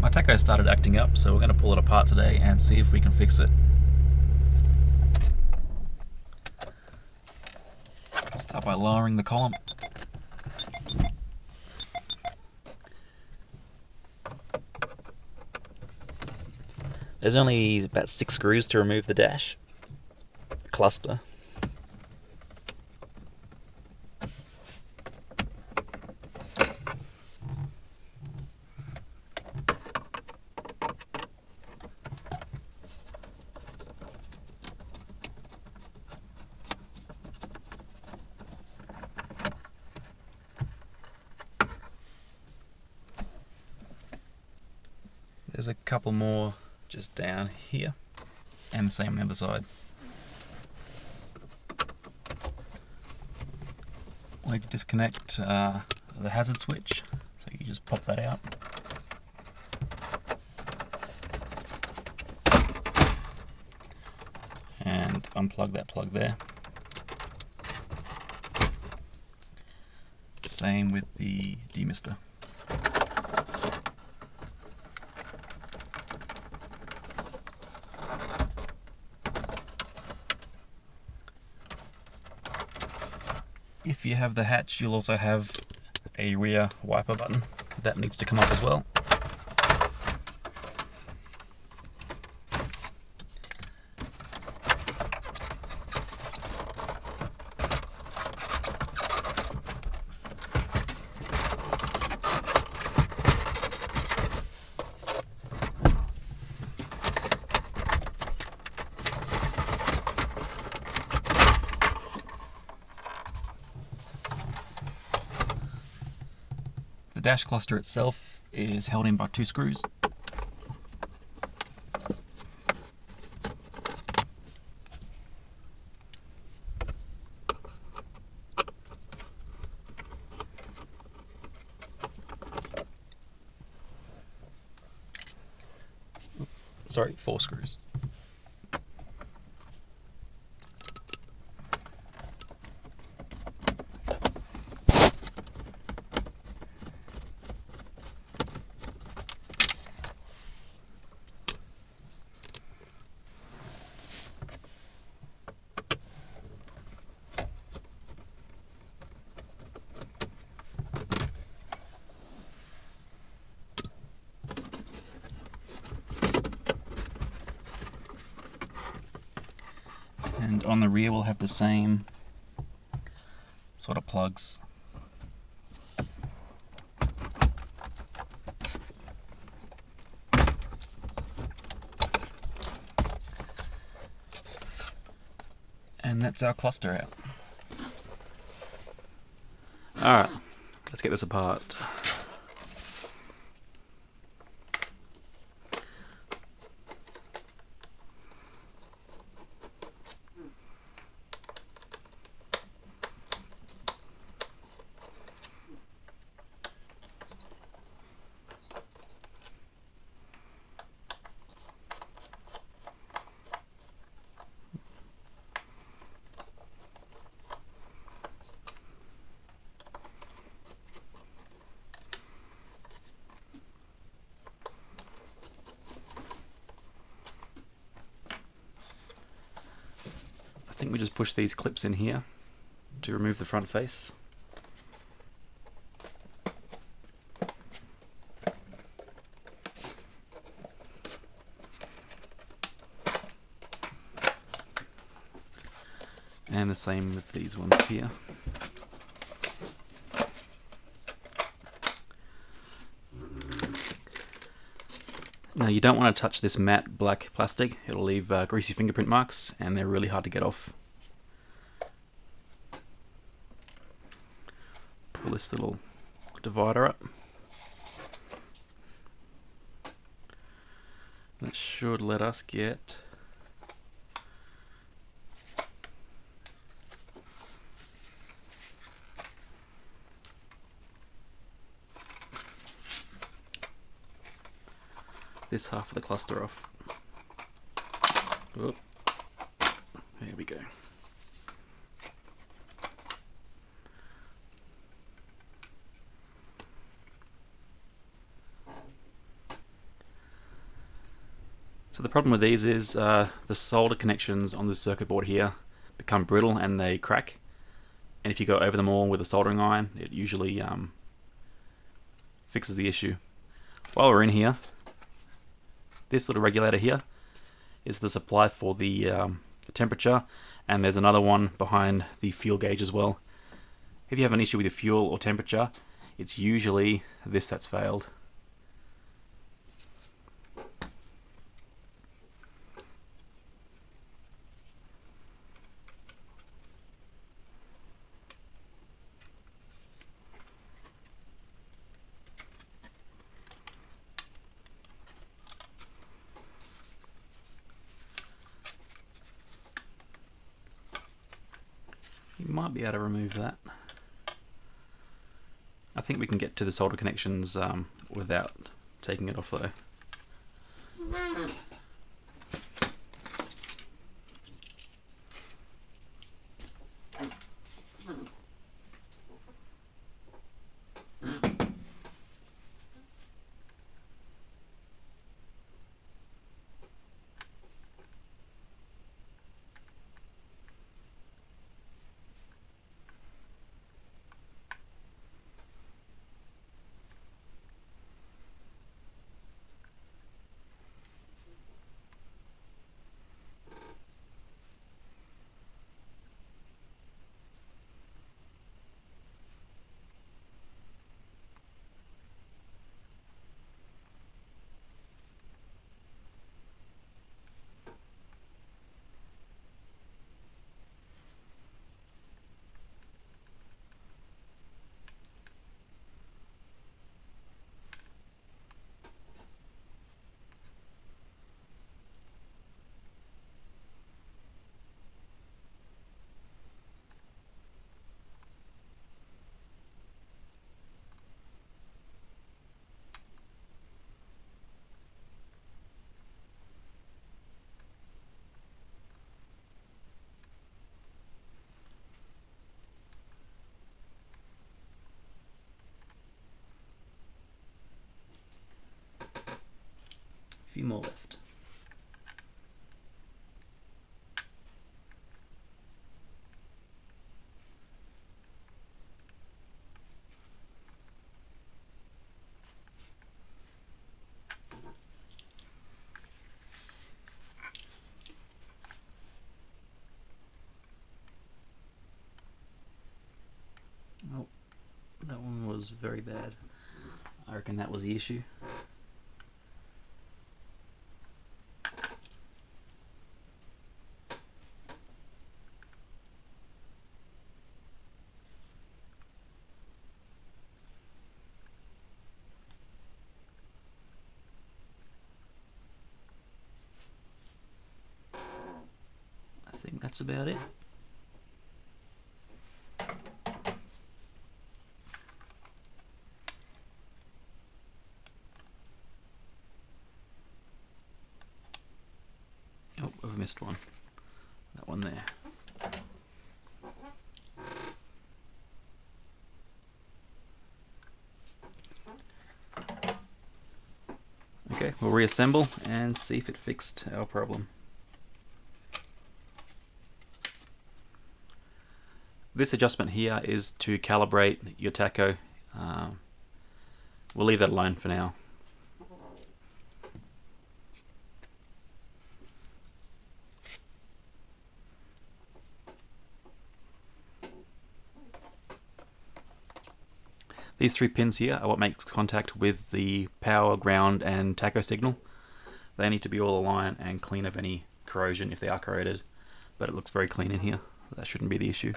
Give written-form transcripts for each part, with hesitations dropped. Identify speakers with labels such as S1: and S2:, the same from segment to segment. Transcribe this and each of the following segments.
S1: My tacho started acting up, so we're going to pull it apart today and see if we can fix it. Start by lowering the column. There's only about 6 screws to remove the dash cluster. There's a couple more just down here, and the same on the other side. We need to disconnect the hazard switch, so you just pop that out. And unplug that plug there. Same with the demister. If you have the hatch, you'll also have a rear wiper button. That needs to come up as well. The dash cluster itself is held in by 2 screws. Sorry, 4 screws. And on the rear we'll have the same sort of plugs. And that's our cluster out. Alright, let's get this apart. I think we just push these clips in here to remove the front face. And the same with these ones here. Now you don't want to touch this matte black plastic, it'll leave greasy fingerprint marks and they're really hard to get off. Pull this little divider up. That should let us get this half of the cluster off. Oh, there we go. So the problem with these is the solder connections on the circuit board here become brittle and they crack. And if you go over them all with a soldering iron, it usually fixes the issue. While we're in here, this little regulator here is the supply for the temperature, and there's another one behind the fuel gauge as well. If you have an issue with your fuel or temperature, it's usually this that's failed. You might be able to remove that. I think we can get to the solder connections without taking it off though. A few more left. Oh, that one was very bad. I reckon that was the issue. I think that's about it. Oh, I've missed one. That one there. Okay, we'll reassemble and see if it fixed our problem. This adjustment here is to calibrate your tacho. We'll leave that alone for now. These three pins here are what makes contact with the power, ground and tacho signal. They need to be all aligned and clean of any corrosion if they are corroded, but it looks very clean in here. That shouldn't be the issue.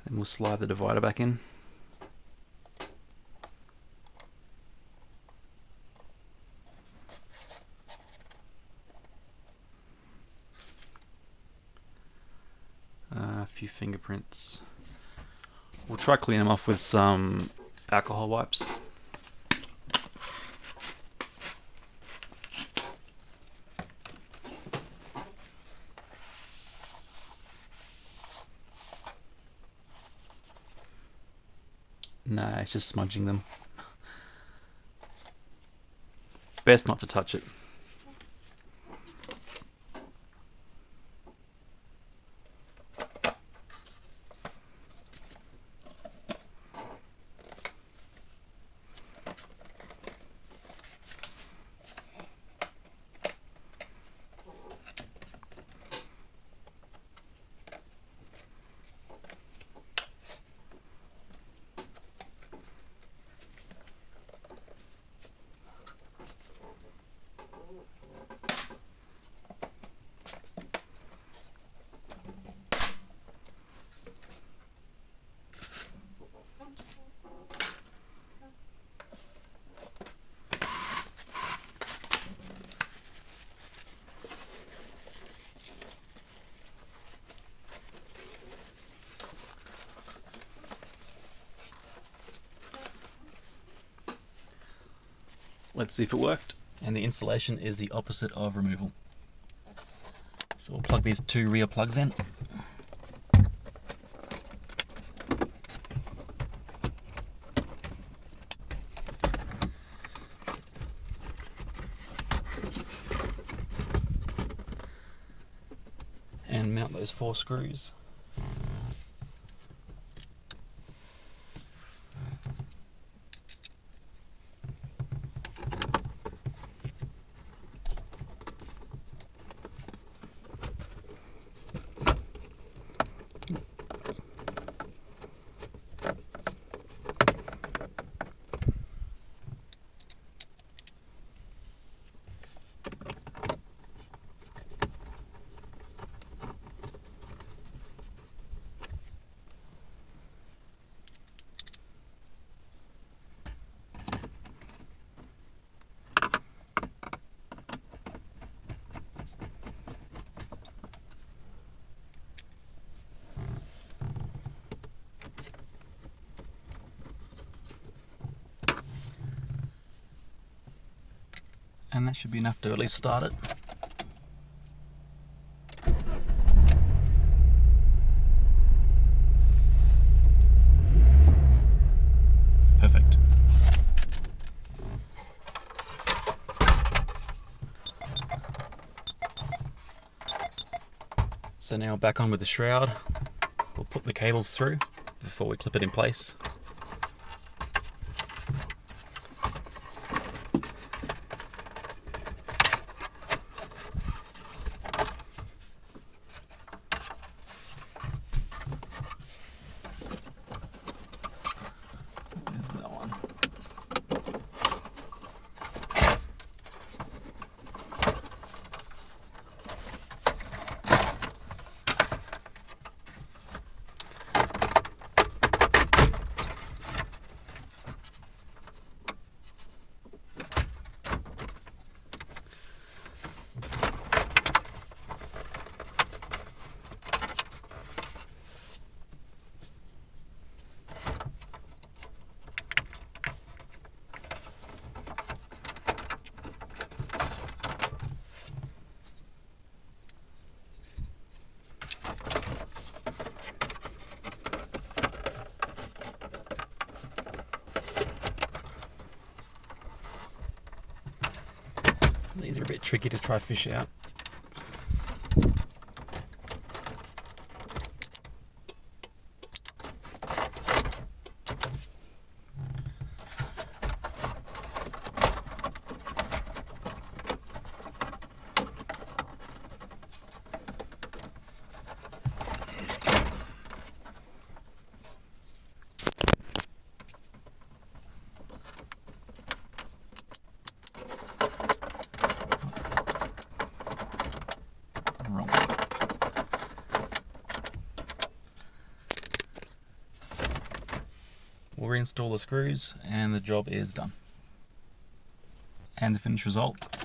S1: Then we'll slide the divider back in. fingerprints. We'll try clean them off with some alcohol wipes. Nah, it's just smudging them. Best not to touch it. Let's see if it worked. And the installation is the opposite of removal. So we'll plug these two rear plugs in. And mount those 4 screws. And that should be enough to at least start it. Perfect. So now back on with the shroud. We'll put the cables through before we clip it in place. These are a bit tricky to try fish out. We'll reinstall the screws and the job is done. And the finished result